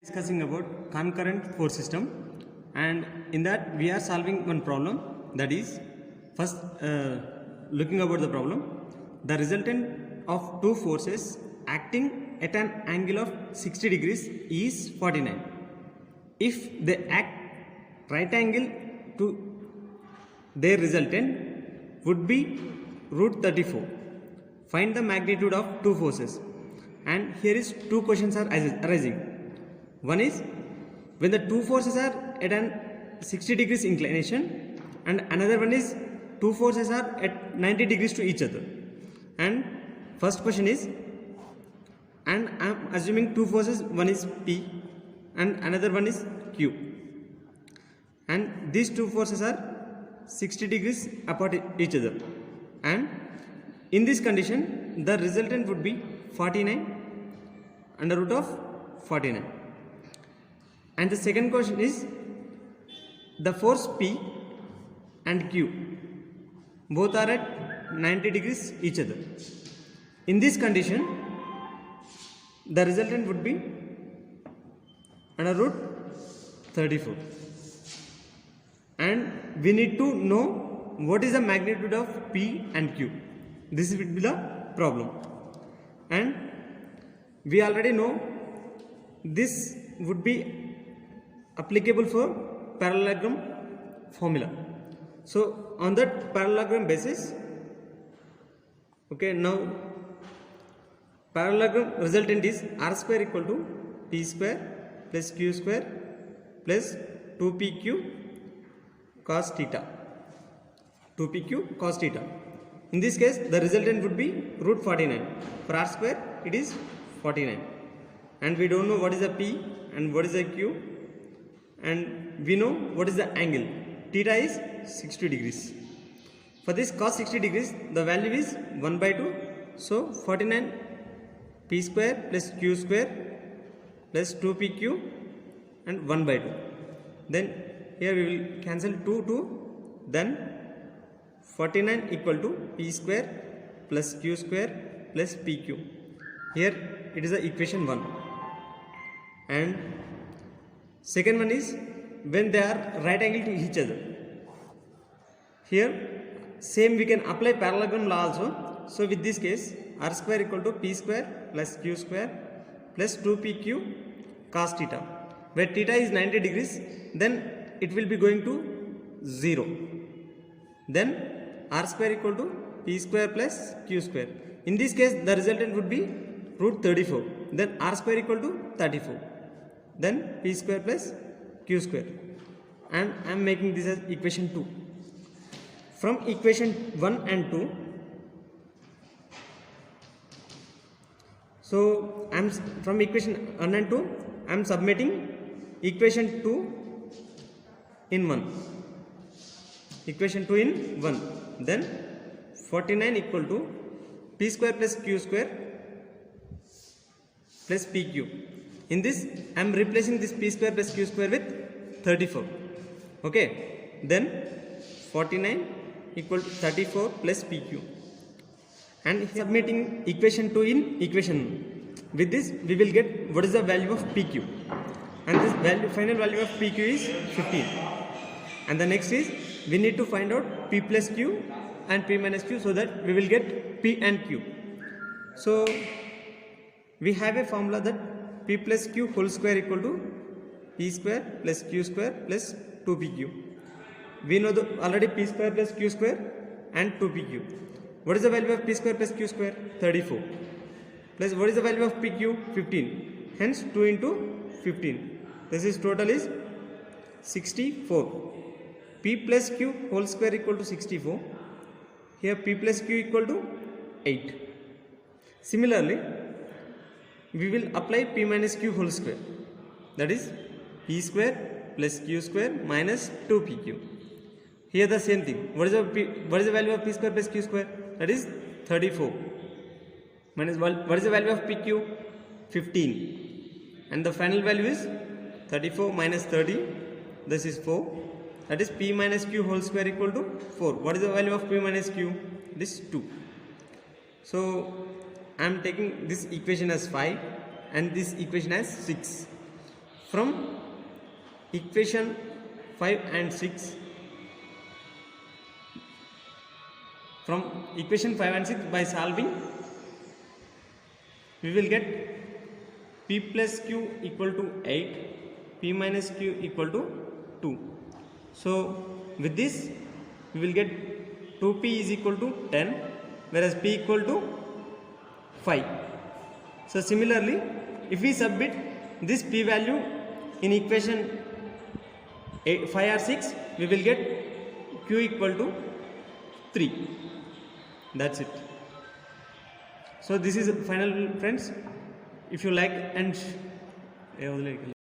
Discussing about concurrent force system, and in that we are solving one problem. That is, first looking about the problem, the resultant of two forces acting at an angle of 60 degrees is 49. If they act right angle to their resultant would be root 34. Find the magnitude of two forces. And here is two questions are arising. One is, when the two forces are at an 60 degrees inclination, and another one is two forces are at 90 degrees to each other. And first question is, and I am assuming two forces, one is P and another one is Q, and these two forces are 60 degrees apart each other, and in this condition the resultant would be 49 under root of 49. And the second question is, the force P and Q both are at 90 degrees each other. In this condition, the resultant would be under root 34. And we need to know what is the magnitude of P and Q. This will be the problem. And we already know this would be applicable for parallelogram formula. So on that parallelogram basis, okay, now parallelogram resultant is r square equal to p square plus q square plus 2pq cos theta. 2pq cos theta. In this case, the resultant would be root 49. For r square, it is 49. And we don't know what is the p and what is the q. And we know what is the angle. Theta is 60 degrees. For this cos 60 degrees, the value is 1 by 2. So 49 p square plus q square plus 2pq and 1 by 2. Then here we will cancel 2. Then 49 equal to p square plus q square plus pq. Here it is the equation 1. And second one is, when they are right angle to each other. Here same we can apply parallelogram law also. So with this case, r square equal to p square plus q square plus 2pq cos theta. Where theta is 90 degrees, then it will be going to 0. Then r square equal to p square plus q square. In this case, the resultant would be root 34. Then r square equal to 34. Then p square plus q square, and I am making this as equation 2. From equation 1 and 2, so I am from equation 1 and 2, I am submitting equation 2 in 1. Equation 2 in 1. Then 49 equal to p square plus q square plus pq. In this, I am replacing this p square plus q square with 34. Okay. Then 49 equal to 34 plus pq. And submitting equation 2 in equation 1. With this, we will get what is the value of pq. And this value, final value of pq is 15. And the next is, we need to find out p plus q and p minus q, so that we will get p and q. So we have a formula that p plus q whole square equal to p square plus q square plus 2pq. We know already p square plus q square and 2pq. What is the value of p square plus q square? 34. Plus what is the value of pq? 15. Hence 2 into 15. This is total is 64. P plus q whole square equal to 64. Here p plus q equal to 8. Similarly, we will apply p minus q whole square. That is p square plus q square minus 2pq. Here the same thing. What is the value of p square plus q square? That is 34. Minus what is the value of pq? 15. And the final value is 34 minus 30. This is 4. That is p minus q whole square equal to 4. What is the value of p minus q? This 2. So I am taking this equation as 5 and this equation as 6. from equation 5 and 6. From equation 5 and 6, by solving, we will get p plus q equal to 8, p minus q equal to 2. So with this we will get 2p is equal to 10, whereas p equal to 5. So similarly, if we submit this p value in equation 5 or 6, we will get q equal to 3. That's it. So this is final, friends. If you like and